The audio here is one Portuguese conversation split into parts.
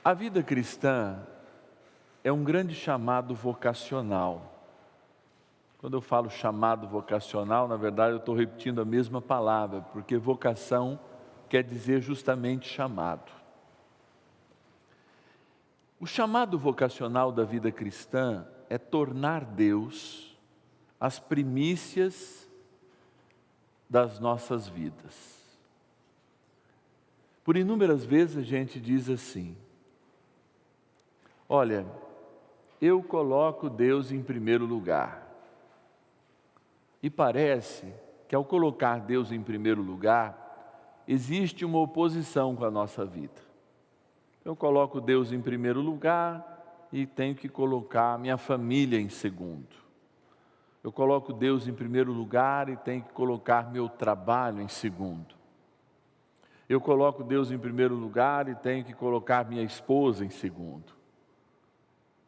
A vida cristã é um grande chamado vocacional. Quando eu falo chamado vocacional, na verdade eu estou repetindo a mesma palavra, porque vocação quer dizer justamente chamado. O chamado vocacional da vida cristã é tornar Deus as primícias das nossas vidas. Por inúmeras vezes a gente diz assim: olha, eu coloco Deus em primeiro lugar. E parece que ao colocar Deus em primeiro lugar, existe uma oposição com a nossa vida. Eu coloco Deus em primeiro lugar e tenho que colocar minha família em segundo. Eu coloco Deus em primeiro lugar e tenho que colocar meu trabalho em segundo. Eu coloco Deus em primeiro lugar e tenho que colocar minha esposa em segundo.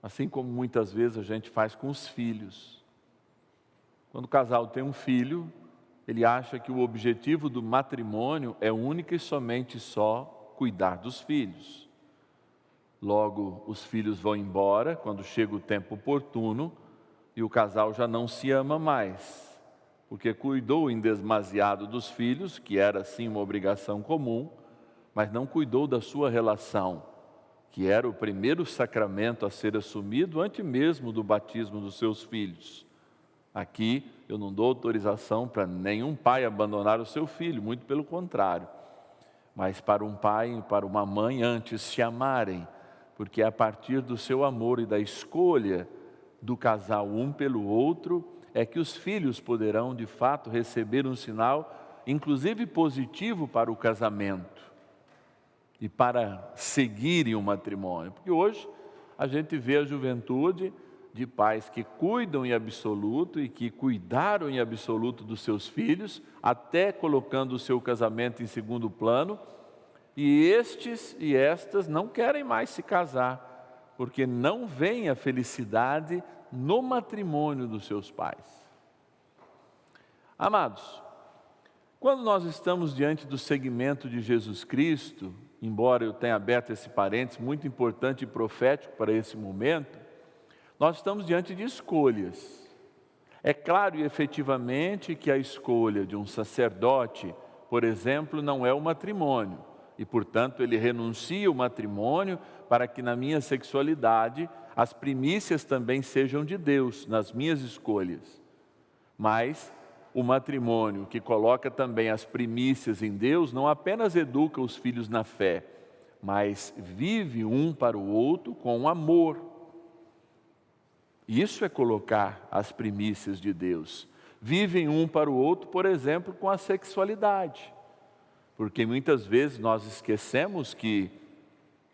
Assim como muitas vezes a gente faz com os filhos. Quando o casal tem um filho, ele acha que o objetivo do matrimônio é única e somente só cuidar dos filhos. Logo, os filhos vão embora quando chega o tempo oportuno e o casal já não se ama mais, porque cuidou em demasiado dos filhos, que era sim uma obrigação comum, mas não cuidou da sua relação, que era o primeiro sacramento a ser assumido antes mesmo do batismo dos seus filhos. Aqui eu não dou autorização para nenhum pai abandonar o seu filho, muito pelo contrário. Mas para um pai e para uma mãe antes se amarem, porque é a partir do seu amor e da escolha do casal um pelo outro, é que os filhos poderão de fato receber um sinal, inclusive positivo para o casamento e para seguirem o matrimônio. Porque hoje a gente vê a juventude de pais que cuidam em absoluto e que cuidaram em absoluto dos seus filhos, até colocando o seu casamento em segundo plano, e estes e estas não querem mais se casar, porque não veem a felicidade no matrimônio dos seus pais. Amados, quando nós estamos diante do segmento de Jesus Cristo, embora eu tenha aberto esse parênteses muito importante e profético para esse momento, nós estamos diante de escolhas. É claro e efetivamente que a escolha de um sacerdote, por exemplo, não é o matrimônio, e portanto ele renuncia o matrimônio para que na minha sexualidade as primícias também sejam de Deus, nas minhas escolhas. Mas o matrimônio que coloca também as primícias em Deus, não apenas educa os filhos na fé, mas vive um para o outro com amor. Isso é colocar as primícias de Deus. Vivem um para o outro, por exemplo, com a sexualidade. Porque muitas vezes nós esquecemos que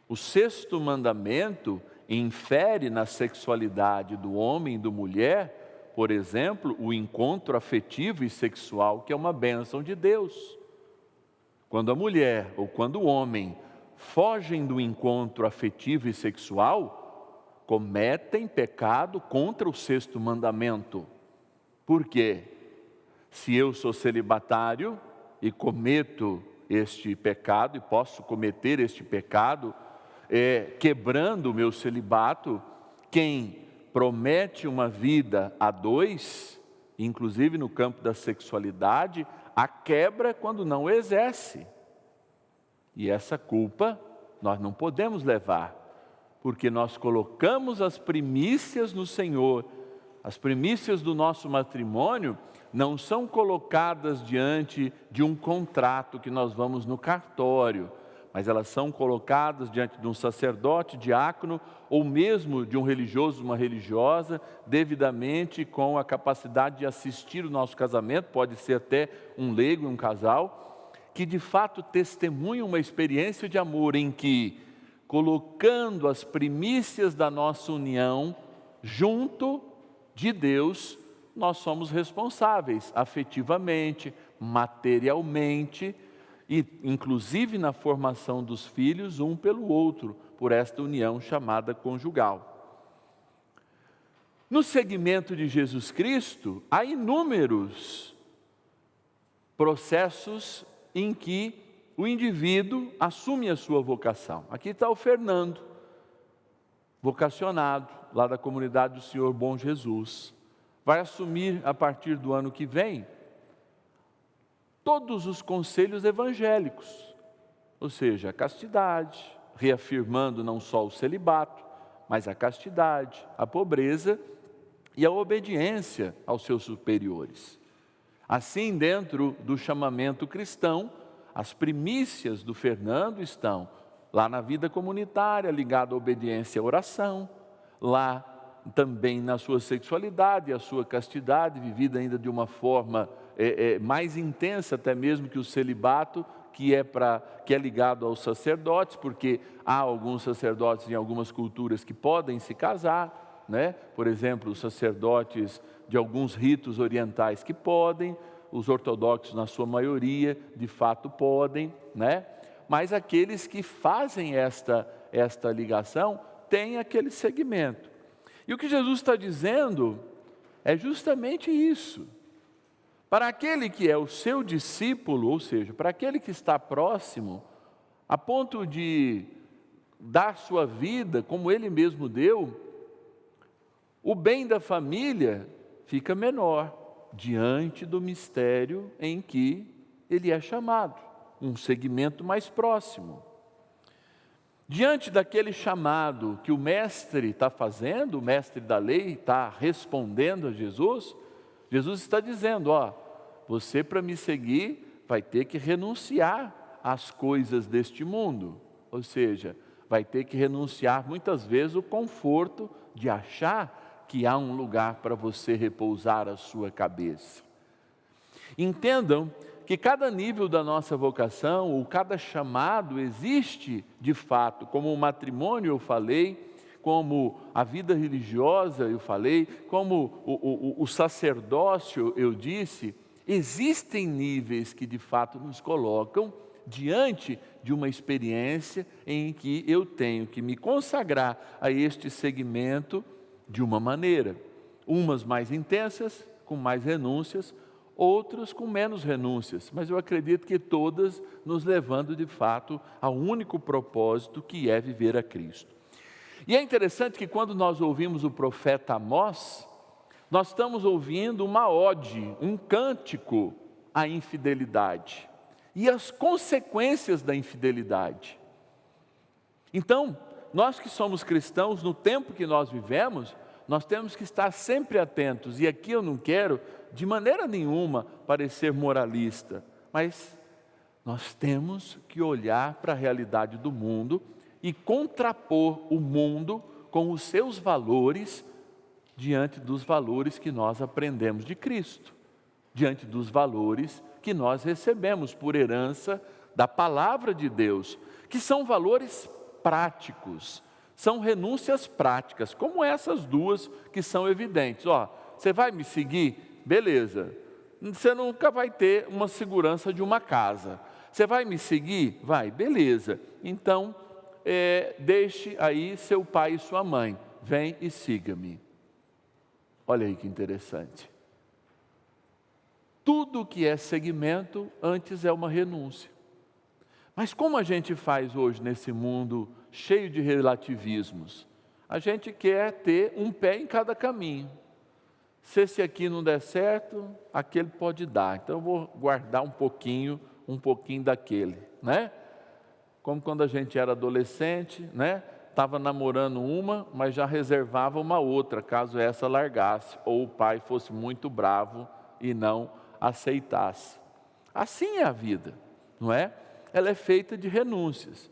o sexto mandamento infere na sexualidade do homem e da mulher, por exemplo, o encontro afetivo e sexual, que é uma bênção de Deus. Quando a mulher ou quando o homem fogem do encontro afetivo e sexual, cometem pecado contra o sexto mandamento. Por quê? Se eu sou celibatário e cometo este pecado, e posso cometer este pecado, quebrando o meu celibato, quem promete uma vida a dois, inclusive no campo da sexualidade, a quebra quando não exerce. E essa culpa nós não podemos levar, porque nós colocamos as primícias no Senhor. As primícias do nosso matrimônio não são colocadas diante de um contrato que nós vamos no cartório, mas elas são colocadas diante de um sacerdote, diácono, ou mesmo de um religioso, uma religiosa, devidamente com a capacidade de assistir o nosso casamento, pode ser até um leigo, um casal, que de fato testemunha uma experiência de amor em que, colocando as primícias da nossa união junto de Deus, nós somos responsáveis afetivamente, materialmente e inclusive na formação dos filhos um pelo outro, por esta união chamada conjugal. No segmento de Jesus Cristo, há inúmeros processos em que o indivíduo assume a sua vocação. Aqui está o Fernando. vocacionado, lá da comunidade do Senhor Bom Jesus, vai assumir a partir do ano que vem todos os conselhos evangélicos, ou seja, a castidade, reafirmando não só o celibato, mas a castidade, a pobreza e a obediência aos seus superiores. Assim, dentro do chamamento cristão, as primícias do Fernando estão lá na vida comunitária, ligada à obediência à oração, lá também na sua sexualidade, a sua castidade, vivida ainda de uma forma mais intensa até mesmo que o celibato, que é ligado aos sacerdotes, porque há alguns sacerdotes em algumas culturas que podem se casar, né? Por exemplo, os sacerdotes de alguns ritos orientais que podem, os ortodoxos na sua maioria de fato podem, né? Mas aqueles que fazem esta ligação têm aquele segmento. E o que Jesus está dizendo é justamente isso. Para aquele que é o seu discípulo, ou seja, para aquele que está próximo, a ponto de dar sua vida como ele mesmo deu, o bem da família fica menor diante do mistério em que ele é chamado, um segmento mais próximo. Diante daquele chamado que o mestre está fazendo, o mestre da lei está respondendo a Jesus, Jesus está dizendo, você para me seguir vai ter que renunciar às coisas deste mundo, ou seja, vai ter que renunciar muitas vezes o conforto de achar que há um lugar para você repousar a sua cabeça. Entendam que cada nível da nossa vocação, ou cada chamado existe de fato, como o matrimônio eu falei, como a vida religiosa eu falei, como o sacerdócio eu disse, existem níveis que de fato nos colocam diante de uma experiência em que eu tenho que me consagrar a este segmento de uma maneira, umas mais intensas, com mais renúncias, outras com menos renúncias, mas eu acredito que todas nos levando de fato ao único propósito que é viver a Cristo. E é interessante que quando nós ouvimos o profeta Amós, nós estamos ouvindo uma ode, um cântico à infidelidade e as consequências da infidelidade. Então, nós que somos cristãos, no tempo que nós vivemos, nós temos que estar sempre atentos, e aqui eu não quero de maneira nenhuma parecer moralista, mas nós temos que olhar para a realidade do mundo e contrapor o mundo com os seus valores diante dos valores que nós aprendemos de Cristo, diante dos valores que nós recebemos por herança da palavra de Deus, que são valores práticos, são renúncias práticas, como essas duas que são evidentes. Você vai me seguir? Beleza. Você nunca vai ter uma segurança de uma casa. Você vai me seguir? Vai, beleza. Então, deixe aí seu pai e sua mãe, vem e siga-me. Olha aí que interessante. Tudo que é segmento, antes é uma renúncia. Mas como a gente faz hoje nesse mundo cheio de relativismos? A gente quer ter um pé em cada caminho. Se esse aqui não der certo, aquele pode dar. Então eu vou guardar um pouquinho daquele, né? Como quando a gente era adolescente, né? Estava namorando uma, mas já reservava uma outra, caso essa largasse, ou o pai fosse muito bravo e não aceitasse. Assim é a vida, não é? Ela é feita de renúncias.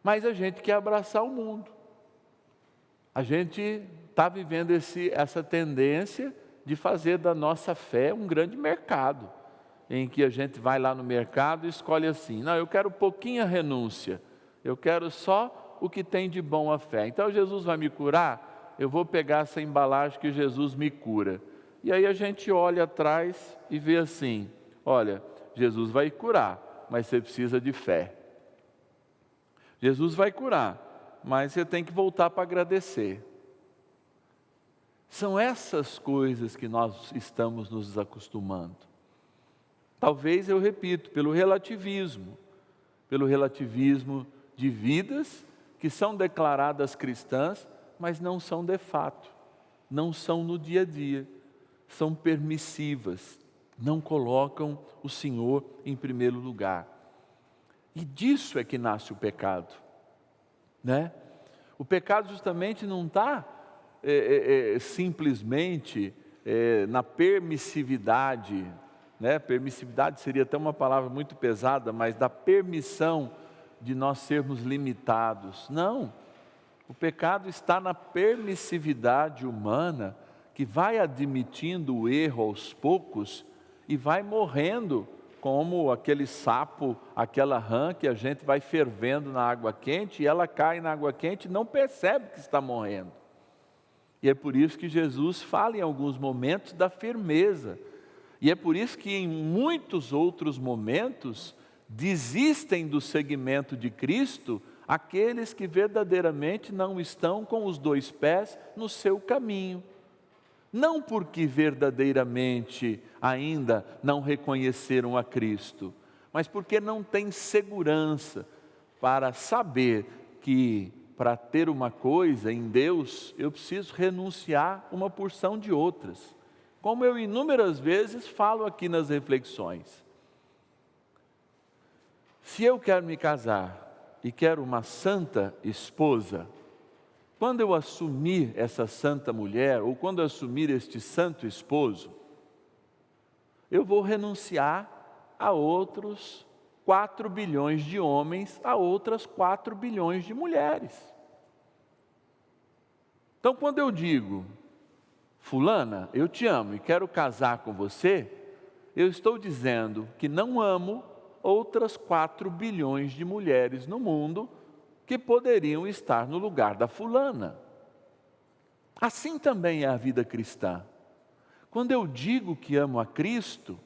Mas a gente quer abraçar o mundo. A gente está vivendo essa tendência de fazer da nossa fé um grande mercado, em que a gente vai lá no mercado e escolhe assim, não, eu quero pouquinha renúncia, eu quero só o que tem de bom a fé. Então Jesus vai me curar, eu vou pegar essa embalagem que Jesus me cura. E aí a gente olha atrás e vê assim, olha, Jesus vai curar, mas você precisa de fé. Jesus vai curar, mas você tem que voltar para agradecer. São essas coisas que nós estamos nos desacostumando. Talvez, eu repito, pelo relativismo de vidas que são declaradas cristãs, mas não são de fato, não são no dia a dia, são permissivas, não colocam o Senhor em primeiro lugar. E disso é que nasce o pecado, né? O pecado justamente não está simplesmente na permissividade, né? Permissividade seria até uma palavra muito pesada, mas da permissão de nós sermos limitados. Não, o pecado está na permissividade humana, que vai admitindo o erro aos poucos e vai morrendo, como aquele sapo, aquela rã que a gente vai fervendo na água quente, e ela cai na água quente e não percebe que está morrendo. E é por isso que Jesus fala em alguns momentos da firmeza, e é por isso que em muitos outros momentos desistem do seguimento de Cristo aqueles que verdadeiramente não estão com os dois pés no seu caminho. Não porque verdadeiramente ainda não reconheceram a Cristo, mas porque não têm segurança para saber que para ter uma coisa em Deus, eu preciso renunciar uma porção de outras. Como eu inúmeras vezes falo aqui nas reflexões. Se eu quero me casar e quero uma santa esposa, quando eu assumir essa santa mulher, ou quando eu assumir este santo esposo, eu vou renunciar a outros 4 bilhões de homens, a outras 4 bilhões de mulheres. Então, quando eu digo, fulana, eu te amo e quero casar com você, eu estou dizendo que não amo outras 4 bilhões de mulheres no mundo que poderiam estar no lugar da fulana. Assim também é a vida cristã. Quando eu digo que amo a Cristo,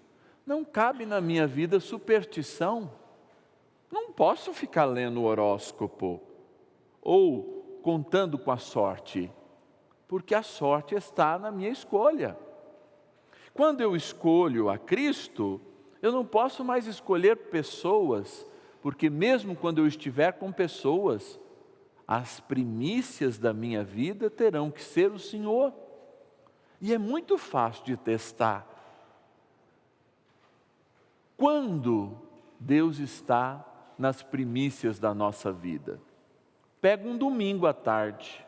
não cabe na minha vida superstição. Não posso ficar lendo o horóscopo ou contando com a sorte, porque a sorte está na minha escolha. Quando eu escolho a Cristo, eu não posso mais escolher pessoas, porque mesmo quando eu estiver com pessoas, as primícias da minha vida terão que ser o Senhor. E é muito fácil de testar. Quando Deus está nas primícias da nossa vida? Pega um domingo à tarde,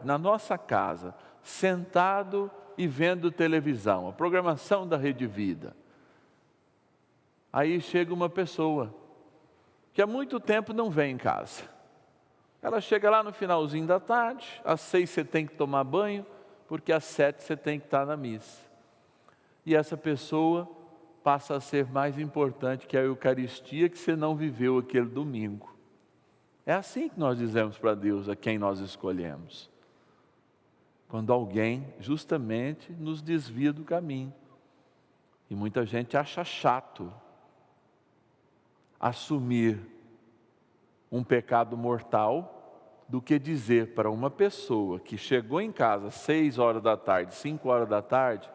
na nossa casa, sentado e vendo televisão, a programação da Rede Vida. Aí chega uma pessoa que há muito tempo não vem em casa. Ela chega lá no finalzinho da tarde, às 6 você tem que tomar banho, porque às 7 você tem que estar na missa. E essa pessoa passa a ser mais importante que a Eucaristia, que você não viveu aquele domingo. É assim que nós dizemos para Deus a quem nós escolhemos. Quando alguém justamente nos desvia do caminho. E muita gente acha chato assumir um pecado mortal do que dizer para uma pessoa que chegou em casa às 6 horas da tarde, 5 horas da tarde,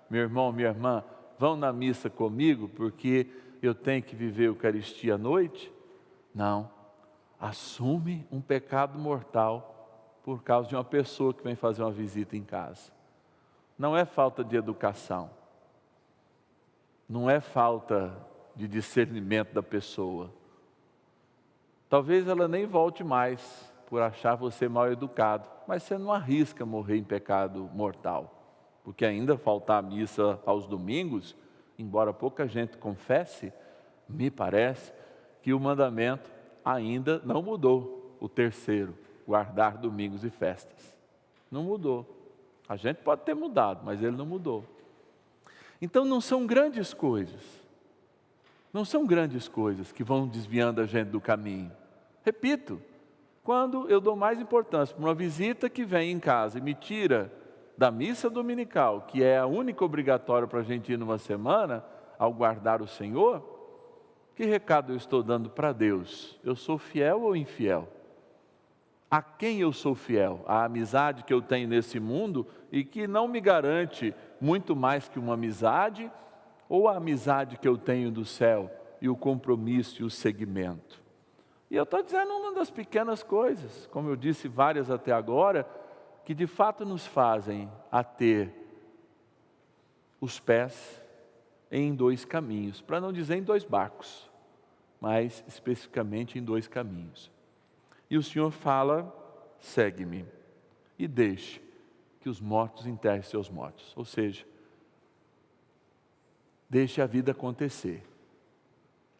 meu irmão, minha irmã, vão na missa comigo porque eu tenho que viver a Eucaristia à noite? Não, assume um pecado mortal por causa de uma pessoa que vem fazer uma visita em casa. Não é falta de educação, não é falta de discernimento da pessoa. Talvez ela nem volte mais por achar você mal educado, mas você não arrisca morrer em pecado mortal, porque ainda faltar a missa aos domingos, embora pouca gente confesse, me parece que o mandamento ainda não mudou, o terceiro, guardar domingos e festas. Não mudou. A gente pode ter mudado, mas ele não mudou. Então não são grandes coisas. Não são grandes coisas que vão desviando a gente do caminho. Repito, quando eu dou mais importância para uma visita que vem em casa e me tira da missa dominical, que é a única obrigatória para a gente ir numa semana, ao guardar o Senhor, que recado eu estou dando para Deus? Eu sou fiel ou infiel? A quem eu sou fiel? A amizade que eu tenho nesse mundo e que não me garante muito mais que uma amizade, ou a amizade que eu tenho do céu e o compromisso e o seguimento? E eu estou dizendo uma das pequenas coisas, como eu disse várias até agora, que de fato nos fazem a ter os pés em dois caminhos, para não dizer em dois barcos, mas especificamente em dois caminhos. E o Senhor fala: segue-me e deixe que os mortos enterrem seus mortos. Ou seja, deixe a vida acontecer,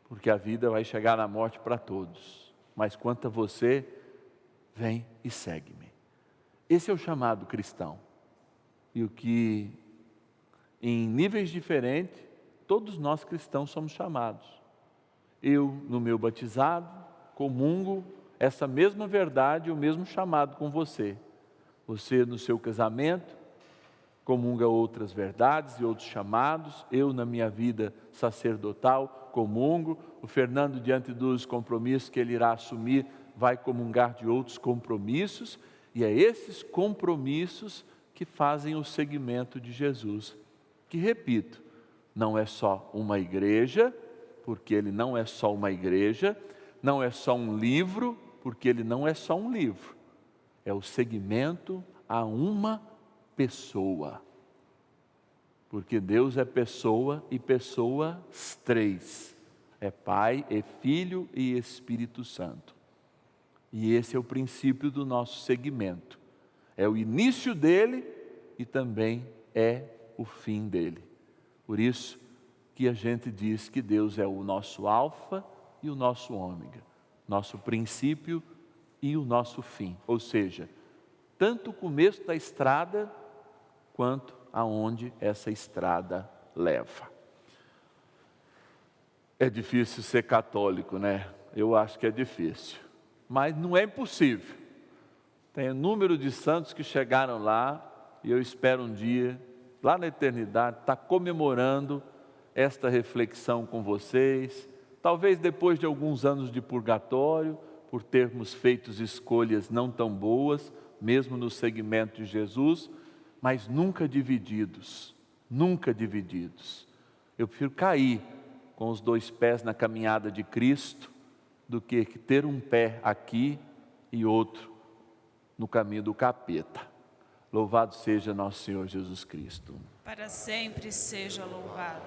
porque a vida vai chegar na morte para todos. Mas quanto a você, vem e segue-me. Esse é o chamado cristão. E o que, em níveis diferentes, todos nós cristãos somos chamados. Eu, no meu batizado, comungo essa mesma verdade, o mesmo chamado com você. Você, no seu casamento, comunga outras verdades e outros chamados. Eu, na minha vida sacerdotal, comungo. O Fernando, diante dos compromissos que ele irá assumir, vai comungar de outros compromissos. E é esses compromissos que fazem o seguimento de Jesus. Que, repito, não é só uma igreja, porque ele não é só uma igreja. Não é só um livro, porque ele não é só um livro. É o seguimento a uma pessoa. Porque Deus é pessoa e pessoas três. É Pai, é Filho e Espírito Santo. E esse é o princípio do nosso seguimento. É o início dele e também é o fim dele. Por isso que a gente diz que Deus é o nosso alfa e o nosso ômega. Nosso princípio e o nosso fim. Ou seja, tanto o começo da estrada, quanto aonde essa estrada leva. É difícil ser católico, né? Eu acho que é difícil. Mas não é impossível. Tem um número de santos que chegaram lá, e eu espero um dia, lá na eternidade, estar comemorando esta reflexão com vocês. Talvez depois de alguns anos de purgatório, por termos feito escolhas não tão boas, mesmo no segmento de Jesus, mas nunca divididos, nunca divididos. Eu prefiro cair com os dois pés na caminhada de Cristo, do que ter um pé aqui e outro no caminho do capeta. Louvado seja nosso Senhor Jesus Cristo. Para sempre seja louvado.